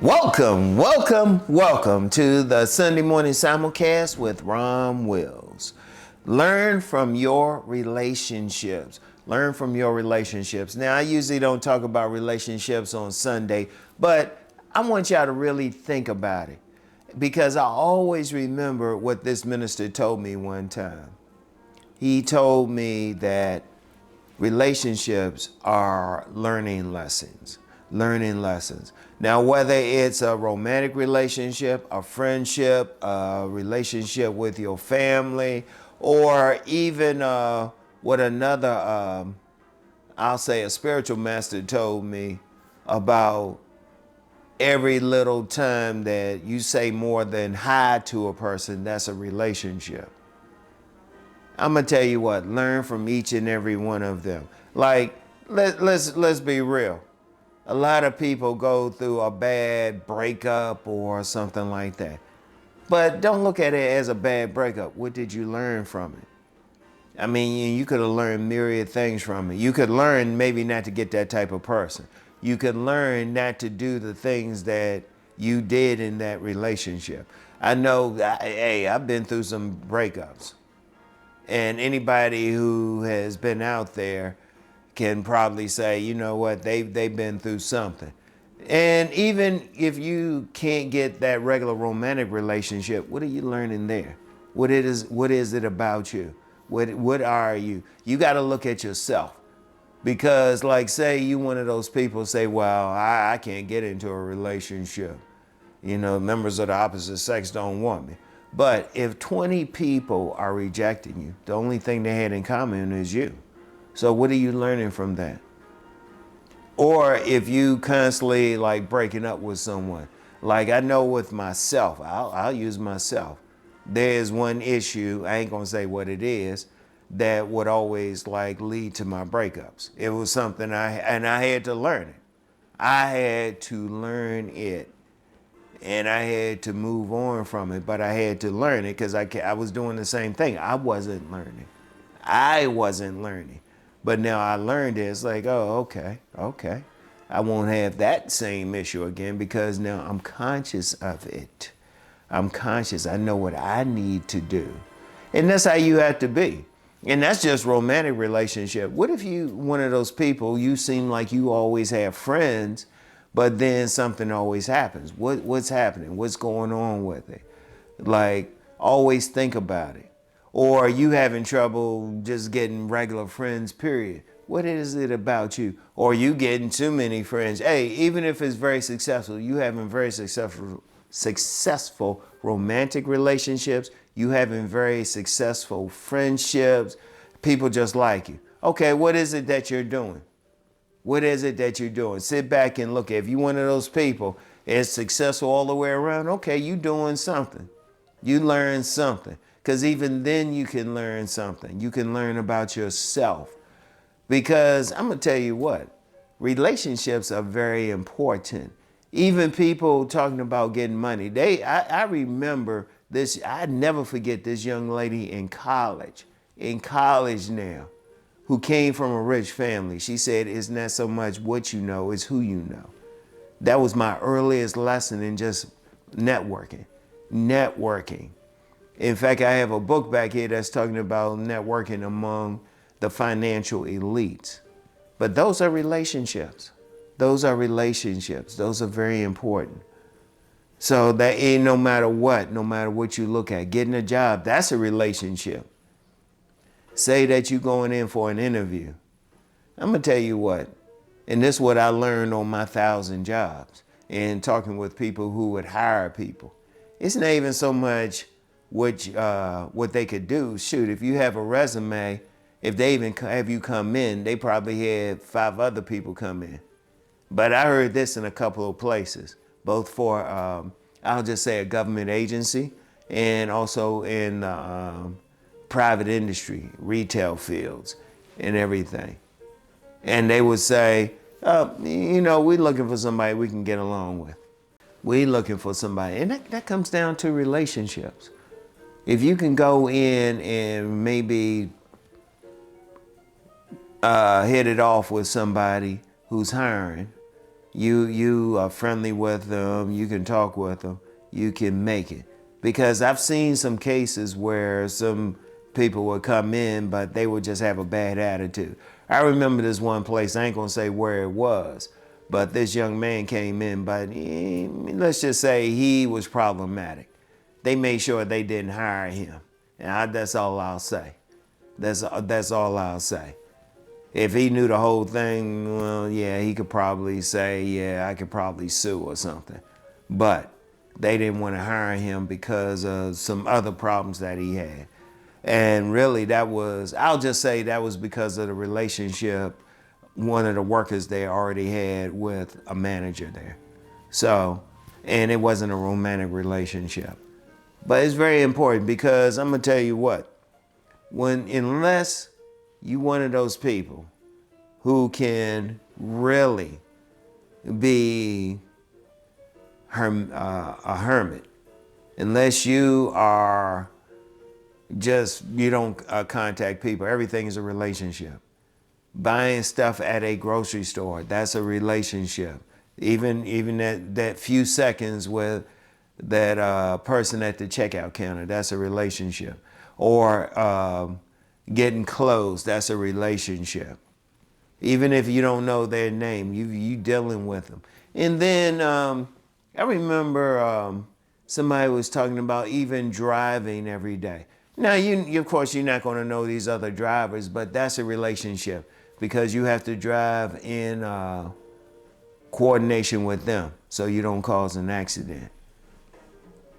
Welcome to the Sunday morning simulcast with RomWills. Learn from your relationships. Learn from your relationships. Now, I usually don't talk about relationships on Sunday, but I want y'all to really think about it because I always remember what this minister told me one time. He told me that relationships are learning lessons. Now, whether it's a romantic relationship, a friendship, a relationship with your family, or even what another, I'll say a spiritual master told me about every little time that you say more than hi to a person, that's a relationship. I'm gonna tell you what, learn from each and every one of them. Like, let's be real. A lot of people go through a bad breakup or something like that. But don't look at it as a bad breakup. What did you learn from it? I mean, you could have learned myriad things from it. You could learn maybe not to get that type of person. You could learn not to do the things that you did in that relationship. I know, hey, I've been through some breakups. And anybody who has been out there can probably say, you know what, they've been through something. And even if you can't get that regular romantic relationship, what are you learning there? What is it about you? What are you? You got to look at yourself. Because like, say you one of those people say, well, I can't get into a relationship. You know, members of the opposite sex don't want me. But if 20 people are rejecting you, the only thing they had in common is you. So what are you learning from that? Or if you constantly like breaking up with someone, like I know with myself, I'll use myself. There's one issue, I ain't gonna say what it is, that would always like lead to my breakups. It was something I had to learn it. I had to learn it. And I had to move on from it, but I had to learn it because I was doing the same thing. I wasn't learning. But now I learned it. It's like, oh, okay. I won't have that same issue again because now I'm conscious of it. I'm conscious. I know what I need to do. And that's how you have to be. And that's just romantic relationship. What if you, one of those people, you seem like you always have friends, but then something always happens. What's happening? What's going on with it? Like, always think about it. Or you having trouble just getting regular friends, period. What is it about you? Or you getting too many friends. Hey, even if it's very successful, you having very successful romantic relationships, you having very successful friendships, people just like you. Okay, what is it that you're doing? What is it that you're doing? Sit back and look. If you're one of those people, it's successful all the way around, okay, you doing something. You learn something. Because even then you can learn something. You can learn about yourself. Because I'm going to tell you what, relationships are very important. Even people talking about getting money. I remember this, I never forget this young lady in college now, who came from a rich family. She said, it's not so much what you know, it's who you know. That was my earliest lesson in just networking. In fact, I have a book back here that's talking about networking among the financial elites. But those are relationships. Those are very important. So that ain't no matter what you look at, getting a job, that's a relationship. Say that you're going in for an interview. I'm gonna tell you what, and this is what I learned on my 1,000 jobs and talking with people who would hire people. It's not even so much what they could do. Shoot, if you have a resume, if they even have you come in, they probably had 5 other people come in. But I heard this in a couple of places, both for, I'll just say a government agency and also in private industry, retail fields and everything. And they would say, we're looking for somebody we can get along with. We're looking for somebody. And that comes down to relationships. If you can go in and maybe hit it off with somebody who's hiring, you are friendly with them, you can talk with them, you can make it. Because I've seen some cases where some people would come in, but they would just have a bad attitude. I remember this one place, I ain't gonna say where it was, but this young man came in, but let's just say he was problematic. They made sure they didn't hire him. And that's all I'll say. That's all I'll say. If he knew the whole thing, well, yeah, he could probably say, yeah, I could probably sue or something. But they didn't want to hire him because of some other problems that he had. And really I'll just say that was because of the relationship one of the workers there already had with a manager there. So, and it wasn't a romantic relationship. But it's very important because I'm gonna tell you what, unless you one of those people who can really be a hermit, unless you are you don't contact people, everything is a relationship. Buying stuff at a grocery store, that's a relationship. Even that few seconds with that person at the checkout counter, that's a relationship. Or getting clothes, that's a relationship. Even if you don't know their name, you dealing with them. And then I remember somebody was talking about even driving every day. Now, of course, you're not going to know these other drivers, but that's a relationship because you have to drive in coordination with them so you don't cause an accident.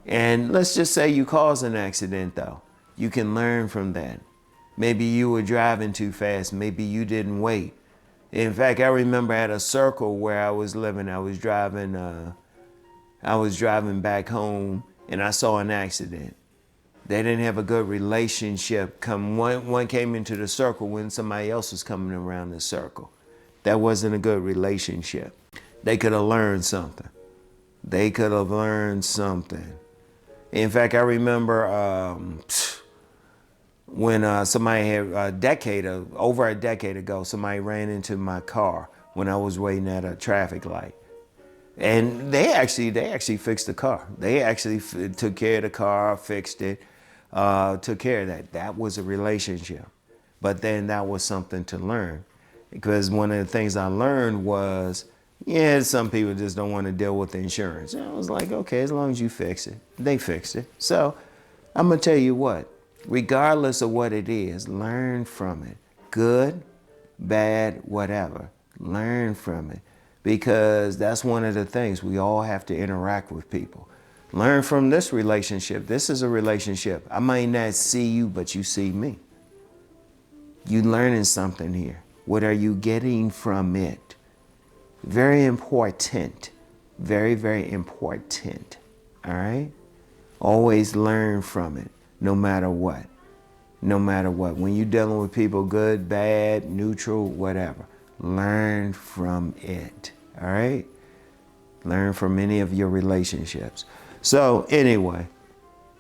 And let's just say you cause an accident, though. You can learn from that. Maybe you were driving too fast. Maybe you didn't wait. In fact, I remember at a circle where I was living, I was driving back home and I saw an accident. They didn't have a good relationship. One came into the circle when somebody else was coming around the circle. That wasn't a good relationship. They could have learned something. They could have learned something. In fact, I remember when somebody had over a decade ago, somebody ran into my car when I was waiting at a traffic light. And they actually fixed the car. They actually took care of the car, fixed it, took care of that. That was a relationship. But then that was something to learn. Because one of the things I learned was, yeah, some people just don't want to deal with the insurance. And I was like, okay, as long as you fix it. They fixed it. So I'm going to tell you what, regardless of what it is, learn from it. Good, bad, whatever. Learn from it. Because that's one of the things. We all have to interact with people. Learn from this relationship. This is a relationship. I might not see you, but you see me. You learning something here. What are you getting from it? Very important. Very, very important. All right? Always learn from it, no matter what. No matter what. When you're dealing with people, good, bad, neutral, whatever, learn from it. All right? Learn from any of your relationships. So anyway,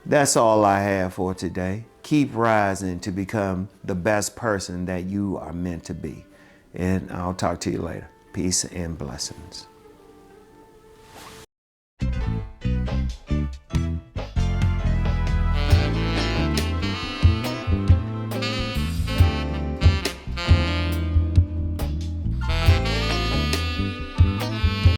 that's all I have for today. Keep rising to become the best person that you are meant to be. And I'll talk to you later. Peace and blessings.